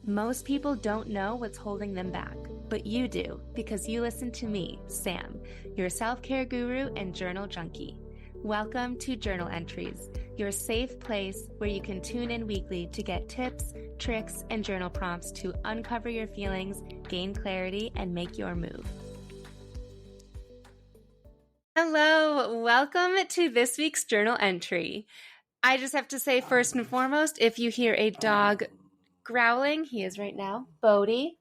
Most people don't know what's holding them back, but you do because you listen to me, Sam, your self-care guru and journal junkie. Welcome to Journal Entries, your safe place where you can tune in weekly to get tips, tricks, and journal prompts to uncover your feelings, gain clarity, and make your move. Hello, welcome to this week's journal entry. I just have to say, first and foremost, if you hear a dog growling, he is right now, Bodie.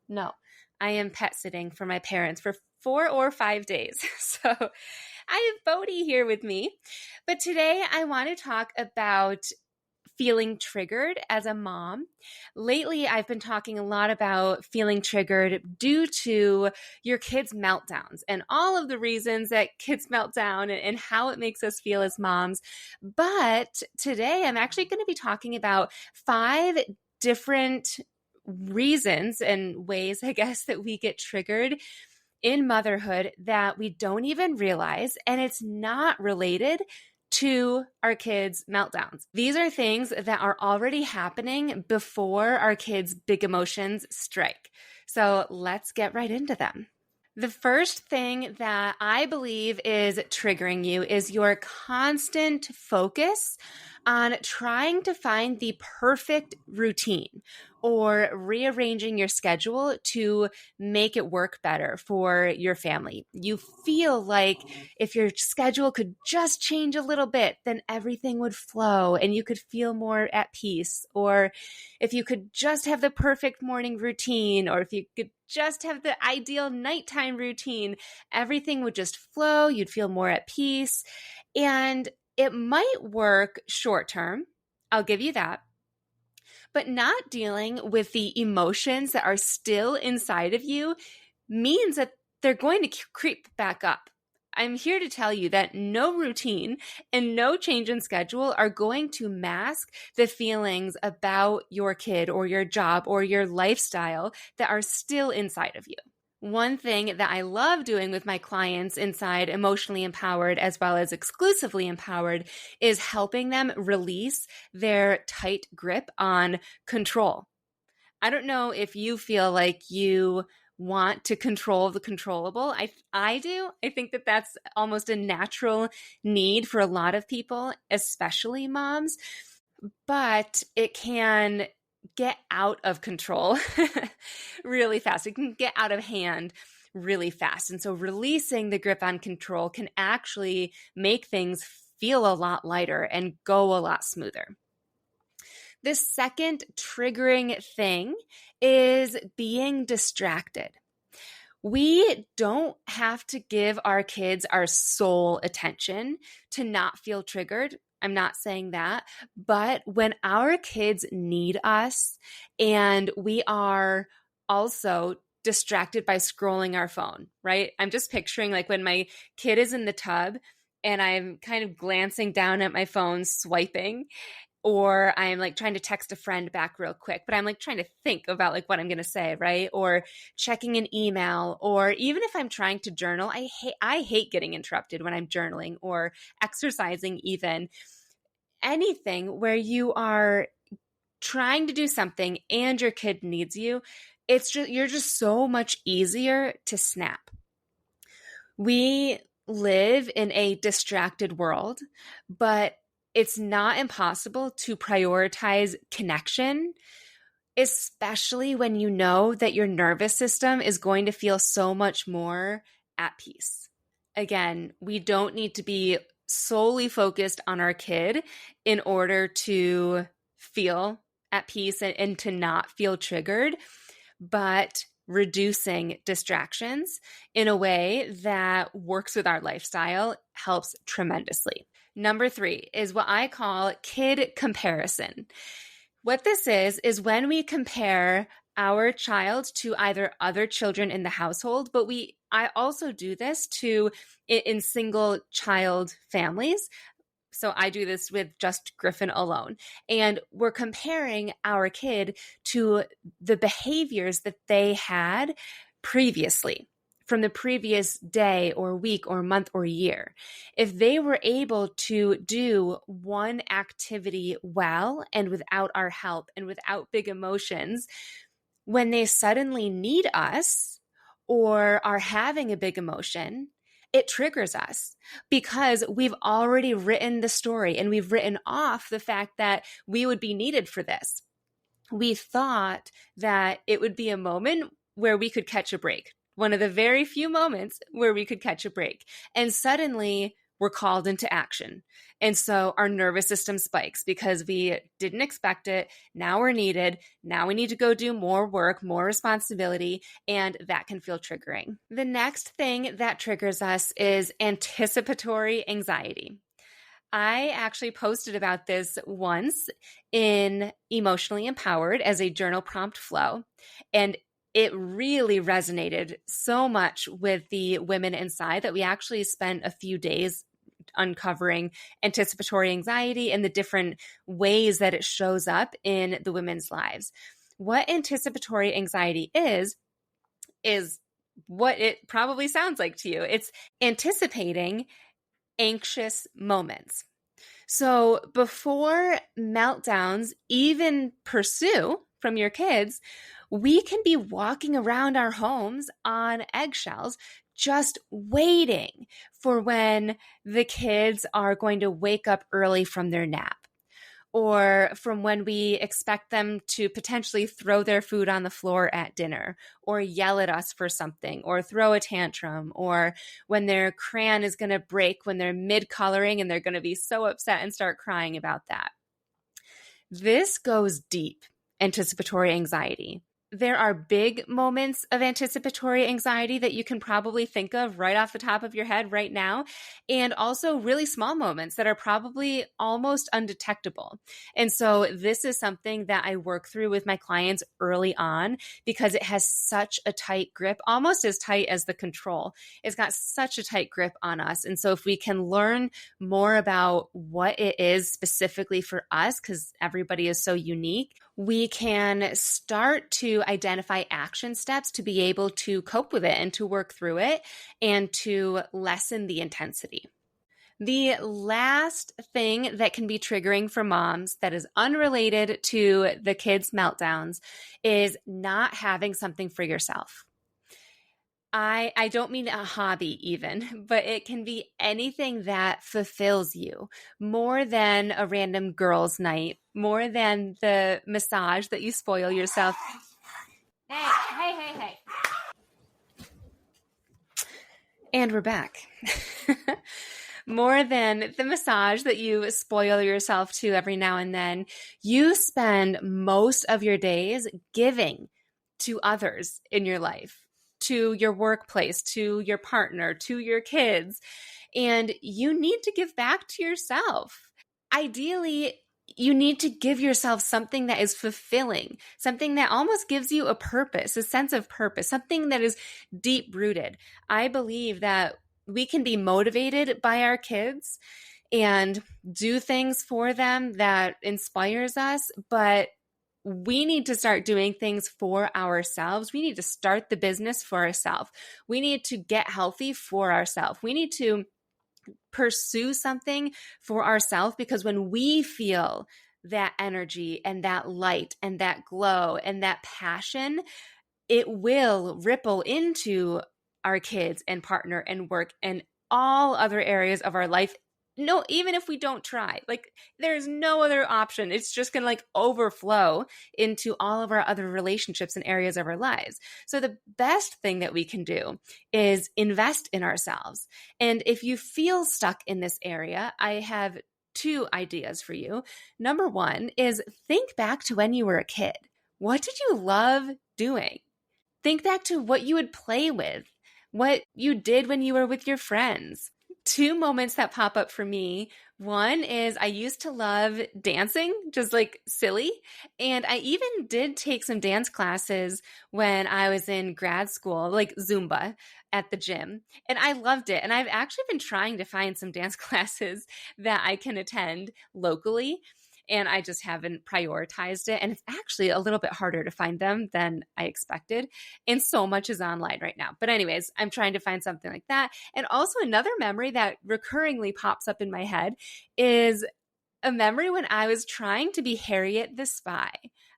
No, I am pet sitting for my parents for 4 or 5 days. So I have Bodie here with me. But today I want to talk about feeling triggered as a mom. Lately, I've been talking a lot about feeling triggered due to your kids' meltdowns and all of the reasons that kids melt down and how it makes us feel as moms. But today, I'm actually going to be talking about 5 different reasons and ways, I guess, that we get triggered in motherhood that we don't even realize, and it's not related to our kids' meltdowns. These are things that are already happening before our kids' big emotions strike. So let's get right into them. The first thing that I believe is triggering you is your constant focus on trying to find the perfect routine or rearranging your schedule to make it work better for your family. You feel like if your schedule could just change a little bit, then everything would flow and you could feel more at peace. Or if you could just have the perfect morning routine, or if you could just have the ideal nighttime routine, everything would just flow. You'd feel more at peace. And it might work short term. I'll give you that. But not dealing with the emotions that are still inside of you means that they're going to creep back up. I'm here to tell you that no routine and no change in schedule are going to mask the feelings about your kid or your job or your lifestyle that are still inside of you. One thing that I love doing with my clients inside Emotionally Empowered as well as Exclusively Empowered is helping them release their tight grip on control. I don't know if you feel like you want to control the controllable. I do. I think that that's almost a natural need for a lot of people, especially moms, but it can get out of control really fast. It can get out of hand really fast. And so releasing the grip on control can actually make things feel a lot lighter and go a lot smoother. The second triggering thing is being distracted. We don't have to give our kids our sole attention to not feel triggered. I'm not saying that, but when our kids need us and we are also distracted by scrolling our phone, right? I'm just picturing like when my kid is in the tub and I'm kind of glancing down at my phone, swiping, or I'm like trying to text a friend back real quick, but I'm like trying to think about like what I'm going to say, right? Or checking an email, or even if I'm trying to journal, I hate getting interrupted when I'm journaling or exercising even. Anything where you are trying to do something and your kid needs you, you're just so much easier to snap. We live in a distracted world, but it's not impossible to prioritize connection, especially when you know that your nervous system is going to feel so much more at peace. Again, we don't need to be solely focused on our kid in order to feel at peace and to not feel triggered, but reducing distractions in a way that works with our lifestyle helps tremendously. Number 3 is what I call kid comparison. What this is when we compare our child to either other children in the household, but I also do this in single child families. So I do this with just Griffin alone. And we're comparing our kid to the behaviors that they had previously. from the previous day or week or month or year. If they were able to do one activity well and without our help and without big emotions, when they suddenly need us or are having a big emotion, it triggers us because we've already written the story and we've written off the fact that we would be needed for this. We thought that it would be a moment where we could catch a break, one of the very few moments where we could catch a break. And suddenly we're called into action. And so our nervous system spikes because we didn't expect it. Now we're needed. Now we need to go do more work, more responsibility, and that can feel triggering. The next thing that triggers us is anticipatory anxiety. I actually posted about this once in Emotionally Empowered as a journal prompt flow, and it really resonated so much with the women inside that we actually spent a few days uncovering anticipatory anxiety and the different ways that it shows up in the women's lives. What anticipatory anxiety is what it probably sounds like to you. It's anticipating anxious moments. So before meltdowns even pursue from your kids, we can be walking around our homes on eggshells, just waiting for when the kids are going to wake up early from their nap, or from when we expect them to potentially throw their food on the floor at dinner, or yell at us for something, or throw a tantrum, or when their crayon is going to break when they're mid-coloring and they're going to be so upset and start crying about that. This goes deep, anticipatory anxiety. There are big moments of anticipatory anxiety that you can probably think of right off the top of your head right now, and also really small moments that are probably almost undetectable. And so this is something that I work through with my clients early on because it has such a tight grip, almost as tight as the control. It's got such a tight grip on us. And so if we can learn more about what it is specifically for us, because everybody is so unique, we can start to identify action steps to be able to cope with it and to work through it and to lessen the intensity. The last thing that can be triggering for moms that is unrelated to the kids' meltdowns is not having something for yourself. I don't mean a hobby even, but it can be anything that fulfills you more than a random girls' night, more than the massage that you spoil yourself. Hey. And we're back. More than the massage that you spoil yourself to every now and then, you spend most of your days giving to others in your life, to your workplace, to your partner, to your kids, and you need to give back to yourself. Ideally, you need to give yourself something that is fulfilling, something that almost gives you a purpose, a sense of purpose, something that is deep rooted. I believe that we can be motivated by our kids and do things for them that inspires us, but we need to start doing things for ourselves. We need to start the business for ourselves. We need to get healthy for ourselves. We need to pursue something for ourselves, because when we feel that energy and that light and that glow and that passion, it will ripple into our kids and partner and work and all other areas of our life. No, even if we don't try, like there's no other option. It's just going to like overflow into all of our other relationships and areas of our lives. So the best thing that we can do is invest in ourselves. And if you feel stuck in this area, I have 2 ideas for you. Number 1 is think back to when you were a kid. What did you love doing? Think back to what you would play with, what you did when you were with your friends. 2 moments that pop up for me. One is I used to love dancing, just like silly. And I even did take some dance classes when I was in grad school, like Zumba at the gym. And I loved it. And I've actually been trying to find some dance classes that I can attend locally. and I just haven't prioritized it. And it's actually a little bit harder to find them than I expected. And so much is online right now. But anyways, I'm trying to find something like that. And also another memory that recurringly pops up in my head is a memory when I was trying to be Harriet the Spy.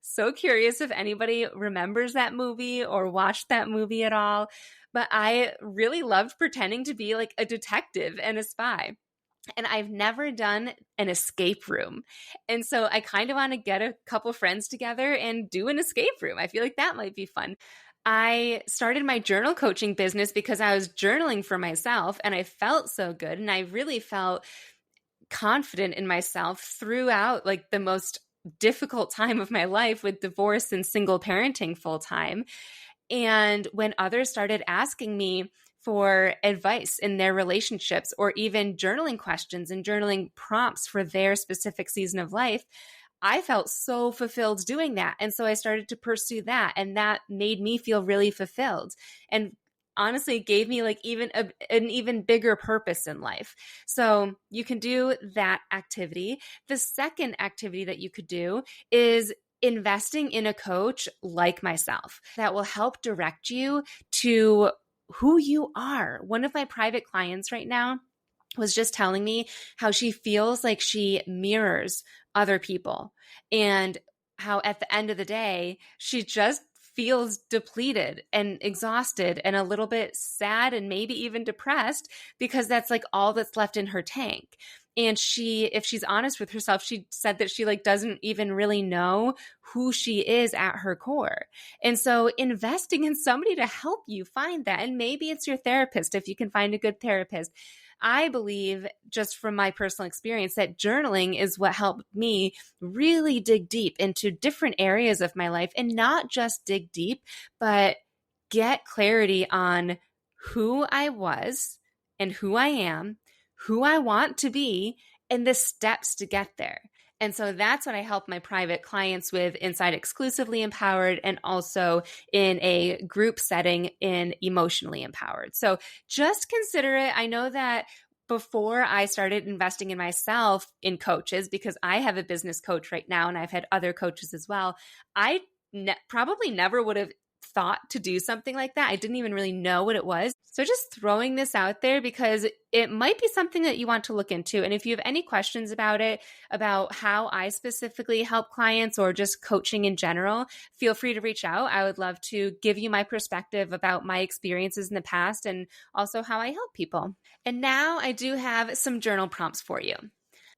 So curious if anybody remembers that movie or watched that movie at all. But I really loved pretending to be like a detective and a spy. And I've never done an escape room. And so I kind of want to get a couple friends together and do an escape room. I feel like that might be fun. I started my journal coaching business because I was journaling for myself and I felt so good. And I really felt confident in myself throughout like the most difficult time of my life with divorce and single parenting full time. And when others started asking me for advice in their relationships or even journaling questions and journaling prompts for their specific season of life, I felt so fulfilled doing that. And so I started to pursue that. And that made me feel really fulfilled. And honestly, it gave me like an even bigger purpose in life. So you can do that activity. The second activity that you could do is investing in a coach like myself that will help direct you to who you are. One of my private clients right now was just telling me how she feels like she mirrors other people and how at the end of the day, she just feels depleted and exhausted and a little bit sad and maybe even depressed because that's like all that's left in her tank. And if she's honest with herself, she said that she like doesn't even really know who she is at her core. And so investing in somebody to help you find that, and maybe it's your therapist if you can find a good therapist. I believe, just from my personal experience, that journaling is what helped me really dig deep into different areas of my life, and not just dig deep, but get clarity on who I was and who I am, who I want to be, and the steps to get there. And so that's what I help my private clients with inside Exclusively Empowered, and also in a group setting in Emotionally Empowered. So just consider it. I know that before I started investing in myself in coaches, because I have a business coach right now and I've had other coaches as well, I probably never would have thought to do something like that. I didn't even really know what it was. So just throwing this out there because it might be something that you want to look into. And if you have any questions about it, about how I specifically help clients or just coaching in general, feel free to reach out. I would love to give you my perspective about my experiences in the past and also how I help people. And now I do have some journal prompts for you.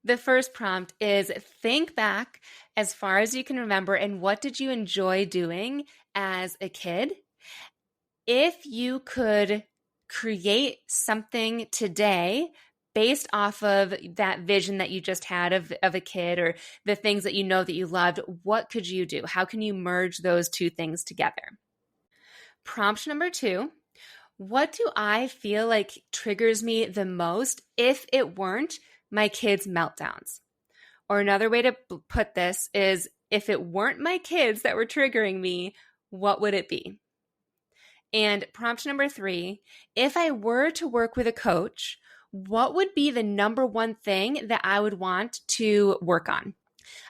The first prompt is think back as far as you can remember and what did you enjoy doing as a kid? If you could create something today based off of that vision that you just had of a kid or the things that you know that you loved, what could you do? How can you merge those two things together? Prompt number 2, what do I feel like triggers me the most if it weren't my kids' meltdowns? Or another way to put this is, if it weren't my kids that were triggering me, what would it be? And prompt number 3, if I were to work with a coach, what would be the number one thing that I would want to work on?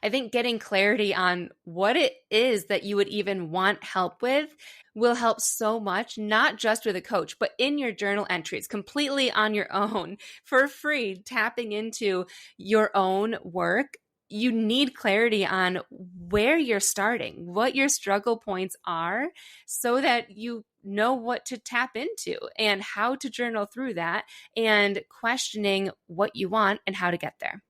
I think getting clarity on what it is that you would even want help with will help so much, not just with a coach, but in your journal entries, completely on your own, for free, tapping into your own work. You need clarity on where you're starting, what your struggle points are, so that you know what to tap into and how to journal through that, and questioning what you want and how to get there.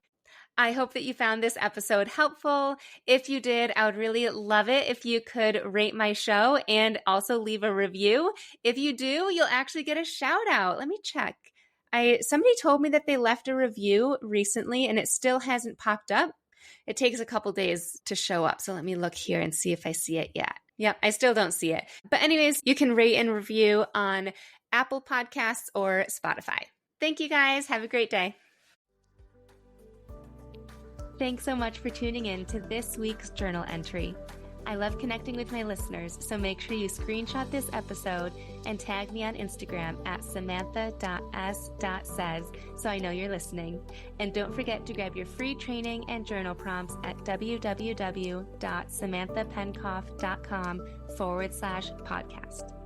I hope that you found this episode helpful. If you did, I would really love it if you could rate my show and also leave a review. If you do, you'll actually get a shout out. Let me check. Somebody told me that they left a review recently and it still hasn't popped up. It takes a couple days to show up. So let me look here and see if I see it yet. Yep, I still don't see it. But anyways, you can rate and review on Apple Podcasts or Spotify. Thank you guys. Have a great day. Thanks so much for tuning in to this week's journal entry. I love connecting with my listeners, so make sure you screenshot this episode and tag me on Instagram at samantha.s.says so I know you're listening. And don't forget to grab your free training and journal prompts at www.samanthapenkoff.com/podcast.